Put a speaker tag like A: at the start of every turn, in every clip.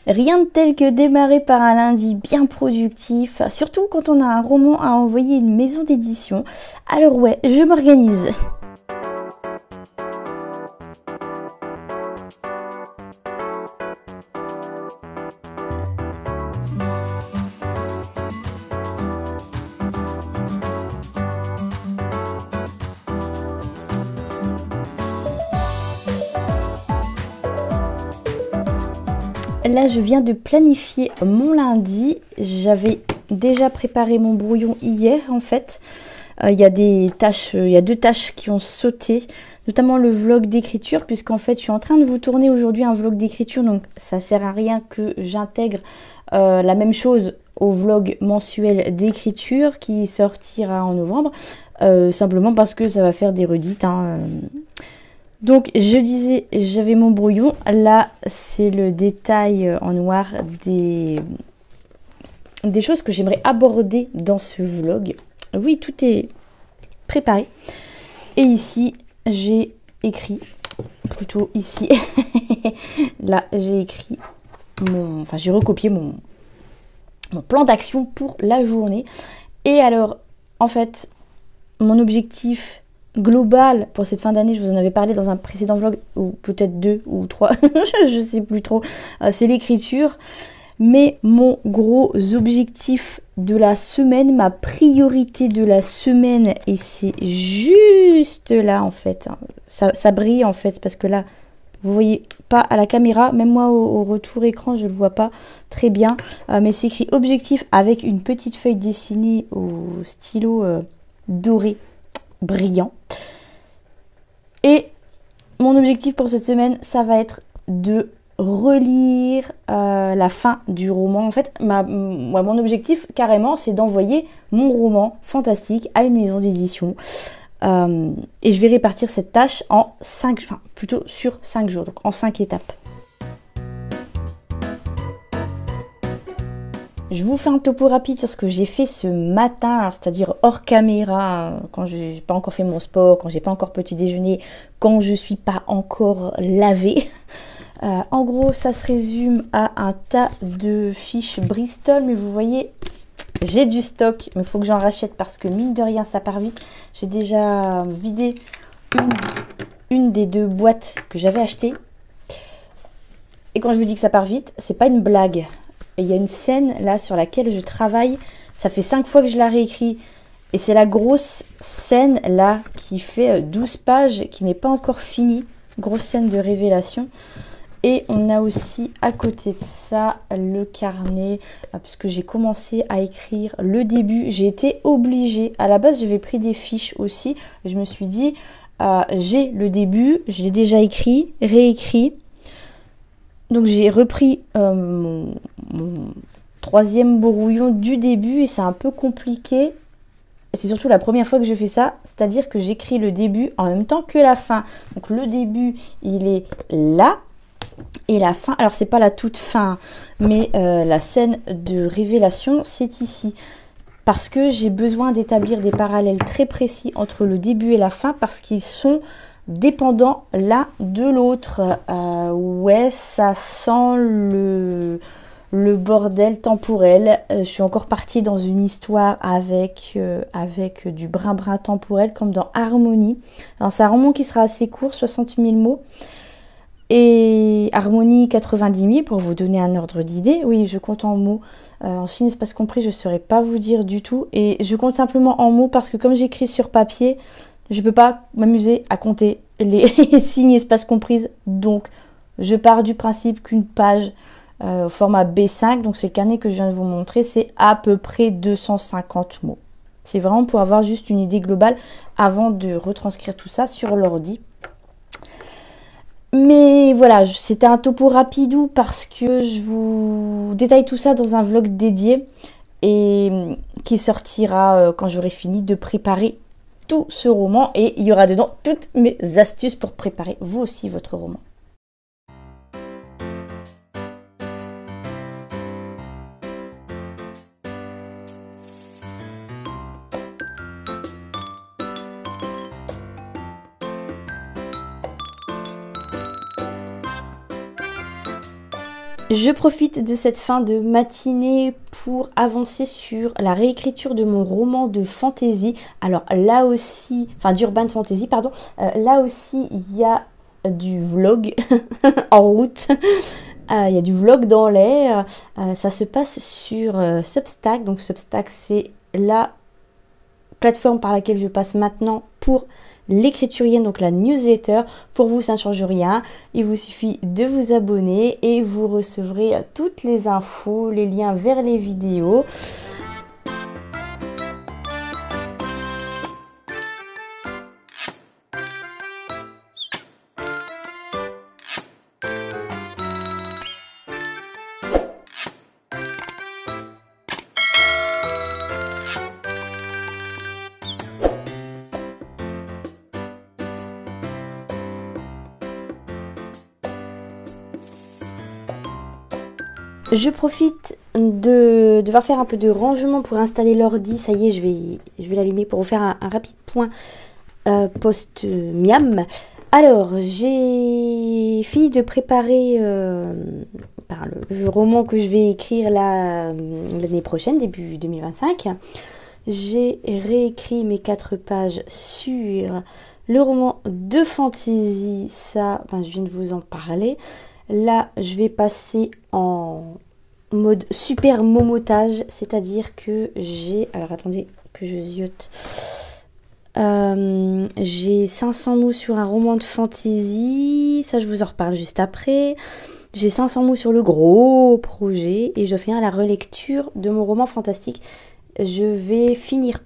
A: Rien de tel que démarrer par un lundi bien productif, surtout quand on a un roman à envoyer à une maison d'édition. Alors ouais, je m'organise. Là, je viens de planifier mon lundi. J'avais déjà préparé mon brouillon hier, en fait. Il y a deux tâches qui ont sauté, notamment le vlog d'écriture, puisqu'en fait, je suis en train de vous tourner aujourd'hui un vlog d'écriture, donc ça sert à rien que j'intègre la même chose au vlog mensuel d'écriture qui sortira en novembre, simplement parce que ça va faire des redites, hein. Donc je disais, j'avais mon brouillon, là c'est le détail en noir des choses que j'aimerais aborder dans ce vlog. Oui, tout est préparé. Et ici, j'ai écrit, plutôt ici, là j'ai écrit j'ai recopié mon plan d'action pour la journée. Et alors, en fait, mon objectif global pour cette fin d'année, je vous en avais parlé dans un précédent vlog, ou peut-être 2 ou 3, je sais plus trop, c'est l'écriture. Mais mon gros objectif de la semaine, ma priorité de la semaine, et c'est juste là en fait, ça brille en fait, parce que là, vous voyez pas à la caméra, même moi au retour écran, je le vois pas très bien, mais c'est écrit objectif avec une petite feuille dessinée au stylo doré brillant. Et mon objectif pour cette semaine, ça va être de relire la fin du roman. En fait, mon objectif carrément, c'est d'envoyer mon roman fantastique à une maison d'édition. Et je vais répartir cette tâche en 5, enfin plutôt sur 5 jours, donc en 5 étapes. Je vous fais un topo rapide sur ce que j'ai fait ce matin, c'est-à-dire hors caméra, quand j'ai pas encore fait mon sport, quand j'ai pas encore petit déjeuner, quand je suis pas encore lavée. En gros, ça se résume à un tas de fiches Bristol, mais vous voyez, j'ai du stock, mais il faut que j'en rachète parce que mine de rien, ça part vite. J'ai déjà vidé une des 2 boîtes que j'avais achetées. Et quand je vous dis que ça part vite, c'est pas une blague. Et il y a une scène là sur laquelle je travaille, ça fait 5 fois que je la réécris. Et c'est la grosse scène là qui fait 12 pages, qui n'est pas encore finie. Grosse scène de révélation. Et on a aussi à côté de ça le carnet, puisque j'ai commencé à écrire le début. J'ai été obligée, à la base j'avais pris des fiches aussi. Je me suis dit, j'ai le début, je l'ai déjà écrit, réécrit. Donc j'ai repris mon 3e brouillon du début et c'est un peu compliqué. C'est surtout la première fois que je fais ça, c'est-à-dire que j'écris le début en même temps que la fin. Donc le début, il est là. Et la fin, alors c'est pas la toute fin, mais la scène de révélation, c'est ici. Parce que j'ai besoin d'établir des parallèles très précis entre le début et la fin, parce qu'ils sont dépendants l'un de l'autre. Ouais, ça sent le bordel temporel. Je suis encore partie dans une histoire avec du brin-brin temporel, comme dans Harmonie. Alors c'est un roman qui sera assez court, 60 000 mots. Et Harmonie 90 000 pour vous donner un ordre d'idée. Oui, je compte en mots. En signe espace compris, je ne saurais pas vous dire du tout. Et je compte simplement en mots parce que comme j'écris sur papier, je ne peux pas m'amuser à compter les signes espace comprises. Donc, je pars du principe qu'une page au format B5, donc c'est le carnet que je viens de vous montrer, c'est à peu près 250 mots. C'est vraiment pour avoir juste une idée globale avant de retranscrire tout ça sur l'ordi. Mais voilà, c'était un topo rapidou parce que je vous détaille tout ça dans un vlog dédié et qui sortira quand j'aurai fini de préparer tout ce roman et il y aura dedans toutes mes astuces pour préparer vous aussi votre roman. Je profite de cette fin de matinée pour avancer sur la réécriture de mon roman de fantasy. Alors là aussi, enfin d'urban fantasy, pardon. Là aussi, il y a du vlog en route. Il y a du vlog dans l'air. Ça se passe sur Substack. Donc Substack, c'est la plateforme par laquelle je passe maintenant pour l'écriturienne, donc la newsletter. Pour vous, ça ne change rien. Il vous suffit de vous abonner et vous recevrez toutes les infos, les liens vers les vidéos. Je profite de devoir faire un peu de rangement pour installer l'ordi. Ça y est, je vais l'allumer pour vous faire un rapide point post-miam. Alors, j'ai fini de préparer le roman que je vais écrire l'année prochaine, début 2025. J'ai réécrit mes 4 pages sur le roman de fantasy. Ça, je viens de vous en parler. Là, je vais passer en mode super momotage, c'est-à-dire que j'ai... Alors, attendez que je ziote. J'ai 500 mots sur un roman de fantasy. Ça, je vous en reparle juste après. J'ai 500 mots sur le gros projet et je fais la relecture de mon roman fantastique. Je vais finir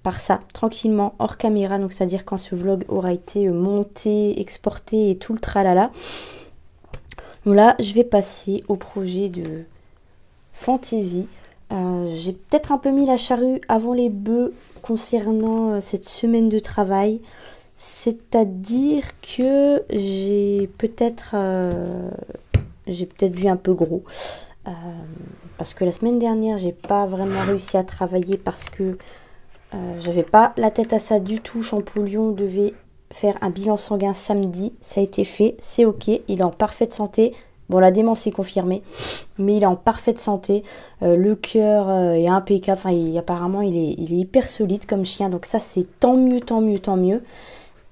A: par ça, tranquillement, hors caméra. Donc, c'est-à-dire quand ce vlog aura été monté, exporté et tout le tralala. Donc là, je vais passer au projet de fantasy. J'ai peut-être un peu mis la charrue avant les bœufs concernant cette semaine de travail. C'est-à-dire que j'ai peut-être vu un peu gros. Parce que la semaine dernière, j'ai pas vraiment réussi à travailler parce que j'avais pas la tête à ça du tout. Champollion devait faire un bilan sanguin samedi, ça a été fait, c'est ok, il est en parfaite santé. Bon, la démence est confirmée, mais il est en parfaite santé. Le cœur est impeccable, apparemment il est hyper solide comme chien, donc ça c'est tant mieux, tant mieux, tant mieux.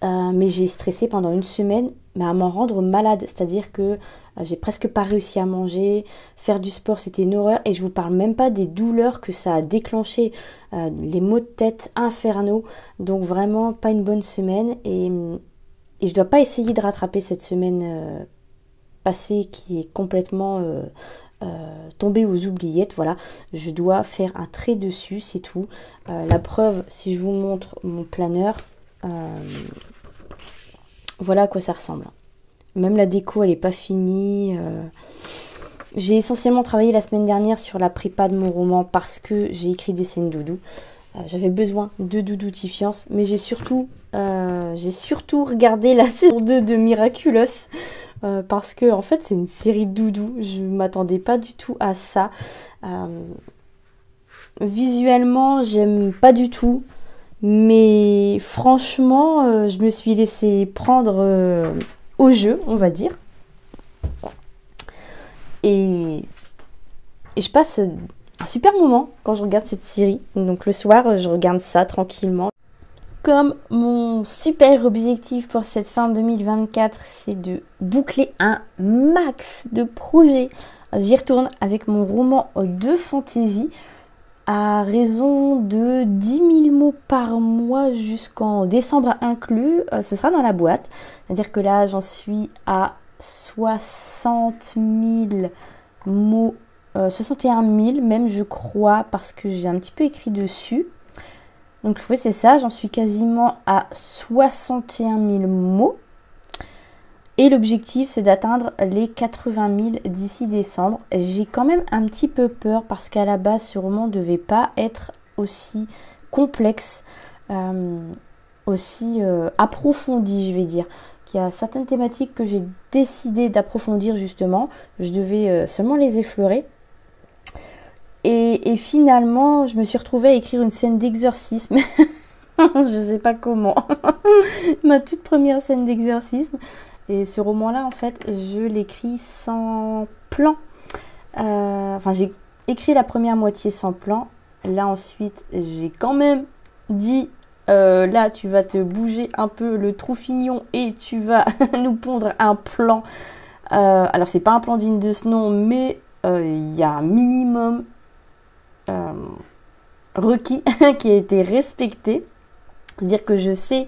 A: Mais j'ai stressé pendant une semaine, mais à m'en rendre malade, c'est-à-dire que j'ai presque pas réussi à manger, faire du sport c'était une horreur, et je vous parle même pas des douleurs que ça a déclenché, les maux de tête infernaux, donc vraiment pas une bonne semaine, et je dois pas essayer de rattraper cette semaine passée qui est complètement tombée aux oubliettes, voilà, je dois faire un trait dessus, c'est tout. La preuve, si je vous montre mon planeur, voilà à quoi ça ressemble. Même la déco, elle n'est pas finie. J'ai essentiellement travaillé la semaine dernière sur la prépa de mon roman parce que j'ai écrit des scènes doudou. J'avais besoin de doudoutifiance, mais j'ai surtout regardé la saison 2 de Miraculous parce que en fait c'est une série doudou. Je m'attendais pas du tout à ça. Visuellement, j'aime pas du tout. Mais franchement, je me suis laissée prendre au jeu, on va dire. Et je passe un super moment quand je regarde cette série. Donc le soir, je regarde ça tranquillement. Comme mon super objectif pour cette fin 2024, c'est de boucler un max de projets. J'y retourne avec mon roman de fantasy. À raison de 10 000 mots par mois jusqu'en décembre inclus, ce sera dans la boîte. C'est-à-dire que là, j'en suis à 60 000 mots, 61 000 même, je crois, parce que j'ai un petit peu écrit dessus. Donc, oui, c'est ça, j'en suis quasiment à 61 000 mots. Et l'objectif, c'est d'atteindre les 80 000 d'ici décembre. J'ai quand même un petit peu peur parce qu'à la base, ce roman ne devait pas être aussi complexe, aussi approfondi, je vais dire. Il y a certaines thématiques que j'ai décidé d'approfondir justement. Je devais seulement les effleurer. Et finalement, je me suis retrouvée à écrire une scène d'exorcisme. Je ne sais pas comment. Ma toute première scène d'exorcisme. Et ce roman-là, en fait, je l'écris sans plan. Enfin, j'ai écrit la première moitié sans plan. Là, ensuite, j'ai quand même dit, là, tu vas te bouger un peu le trou-fignon et tu vas nous pondre un plan. Alors, c'est pas un plan digne de ce nom, mais il y a un minimum requis qui a été respecté. C'est-à-dire que je sais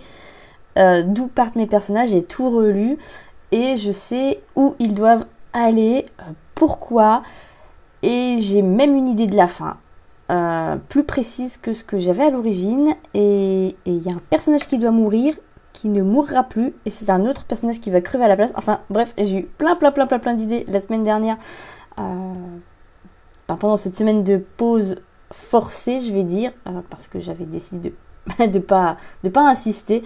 A: d'où partent mes personnages, j'ai tout relu et je sais où ils doivent aller, pourquoi, et j'ai même une idée de la fin, plus précise que ce que j'avais à l'origine, et il y a un personnage qui doit mourir, qui ne mourra plus, et c'est un autre personnage qui va crever à la place. Enfin bref, j'ai eu plein d'idées la semaine dernière, pendant cette semaine de pause forcée, je vais dire, parce que j'avais décidé de pas insister.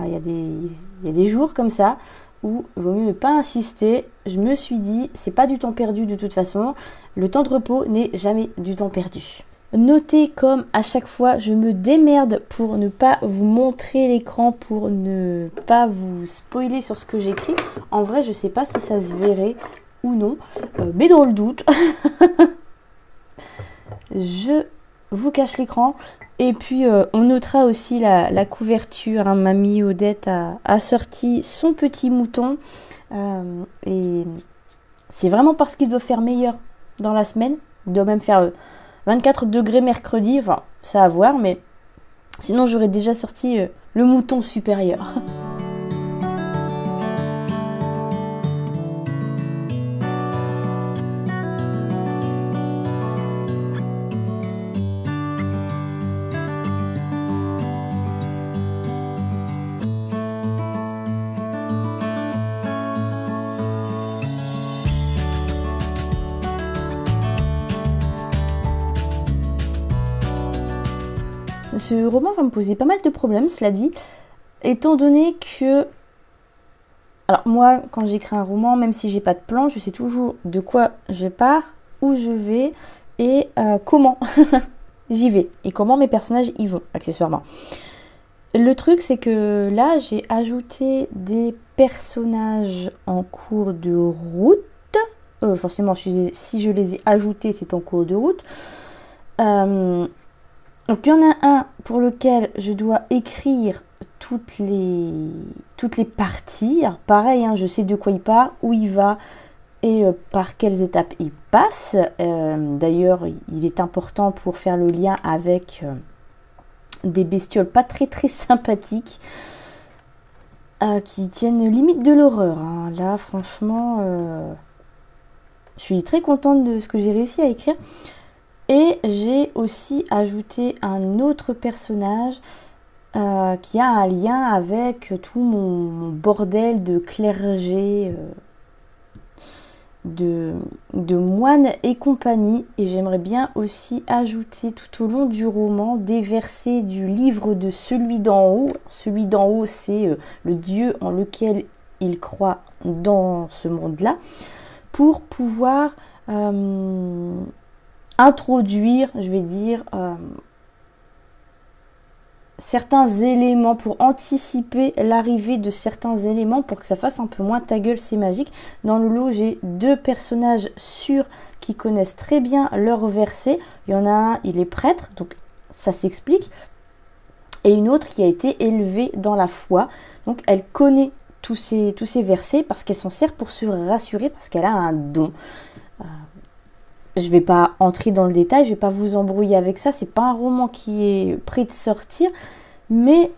A: Il y a des jours comme ça où il vaut mieux ne pas insister. Je me suis dit, c'est pas du temps perdu de toute façon. Le temps de repos n'est jamais du temps perdu. Notez comme à chaque fois, je me démerde pour ne pas vous montrer l'écran, pour ne pas vous spoiler sur ce que j'écris. En vrai, je sais pas si ça se verrait ou non, mais dans le doute, je vous cache l'écran. Et puis on notera aussi la couverture, hein. Mamie Odette a sorti son petit mouton, et c'est vraiment parce qu'il doit faire meilleur dans la semaine. Il doit même faire 24 degrés mercredi, enfin ça à voir, mais sinon j'aurais déjà sorti le mouton supérieur. Ce roman va me poser pas mal de problèmes, cela dit, étant donné que... Alors moi, quand j'écris un roman, même si j'ai pas de plan, je sais toujours de quoi je pars, où je vais et comment j'y vais. Et comment mes personnages y vont, accessoirement. Le truc, c'est que là, j'ai ajouté des personnages en cours de route. Forcément, si je les ai ajoutés, c'est en cours de route. Donc il y en a un pour lequel je dois écrire toutes les parties. Alors pareil, hein, je sais de quoi il part, où il va et par quelles étapes il passe. D'ailleurs, il est important pour faire le lien avec des bestioles pas très sympathiques qui tiennent limite de l'horreur, hein. Là, franchement, je suis très contente de ce que j'ai réussi à écrire. Et j'ai aussi ajouté un autre personnage qui a un lien avec tout mon bordel de clergé, de moines et compagnie. Et j'aimerais bien aussi ajouter tout au long du roman des versets du livre de Celui d'en haut. Celui d'en haut, c'est le Dieu en lequel il croit dans ce monde-là, pour pouvoir... introduire, je vais dire, certains éléments, pour anticiper l'arrivée de certains éléments, pour que ça fasse un peu moins ta gueule, c'est magique. Dans le lot, j'ai deux personnages sûrs qui connaissent très bien leur verset. Il y en a un, il est prêtre, donc ça s'explique. Et une autre qui a été élevée dans la foi. Donc elle connaît tous ces versets parce qu'elle s'en sert pour se rassurer, parce qu'elle a un don. Je ne vais pas entrer dans le détail, je ne vais pas vous embrouiller avec ça. C'est pas un roman qui est prêt de sortir. Mais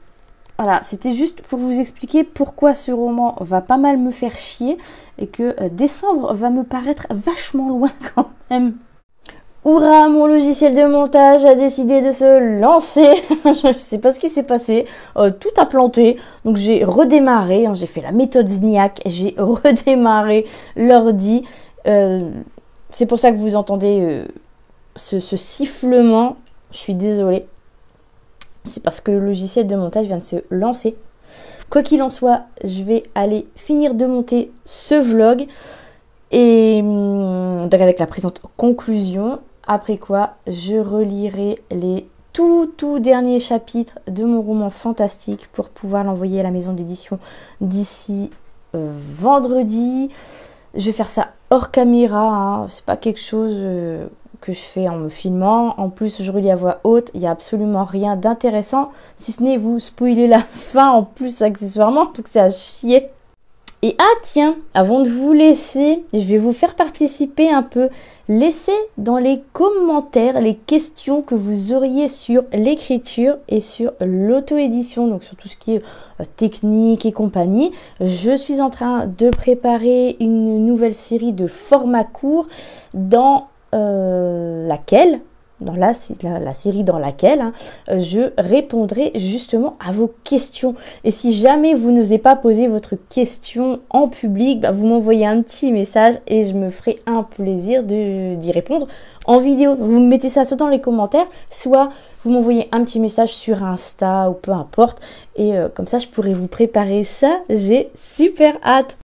A: voilà, c'était juste pour vous expliquer pourquoi ce roman va pas mal me faire chier. Et que décembre va me paraître vachement loin quand même. Hourra, mon logiciel de montage a décidé de se lancer. Je ne sais pas ce qui s'est passé. Tout a planté. Donc j'ai redémarré. Hein, j'ai fait la méthode Zniac. J'ai redémarré l'ordi. C'est pour ça que vous entendez ce sifflement. Je suis désolée. C'est parce que le logiciel de montage vient de se lancer. Quoi qu'il en soit, je vais aller finir de monter ce vlog. Et donc avec la présente conclusion. Après quoi, je relirai les tout derniers chapitres de mon roman fantastique pour pouvoir l'envoyer à la maison d'édition d'ici vendredi. Je vais faire ça hors caméra, hein. C'est pas quelque chose que je fais en me filmant. En plus, je relis à voix haute, il n'y a absolument rien d'intéressant, si ce n'est vous spoiler la fin en plus accessoirement, donc c'est à chier. Et tiens, avant de vous laisser, je vais vous faire participer un peu. Laissez dans les commentaires les questions que vous auriez sur l'écriture et sur l'auto-édition, donc sur tout ce qui est technique et compagnie. Je suis en train de préparer une nouvelle série de formats courts dans laquelle... dans la série dans laquelle je répondrai justement à vos questions. Et si jamais vous n'osez pas poser votre question en public, vous m'envoyez un petit message et je me ferai un plaisir d'y répondre en vidéo. Donc vous me mettez ça soit dans les commentaires, soit vous m'envoyez un petit message sur Insta ou peu importe. Et comme ça, je pourrai vous préparer ça. J'ai super hâte.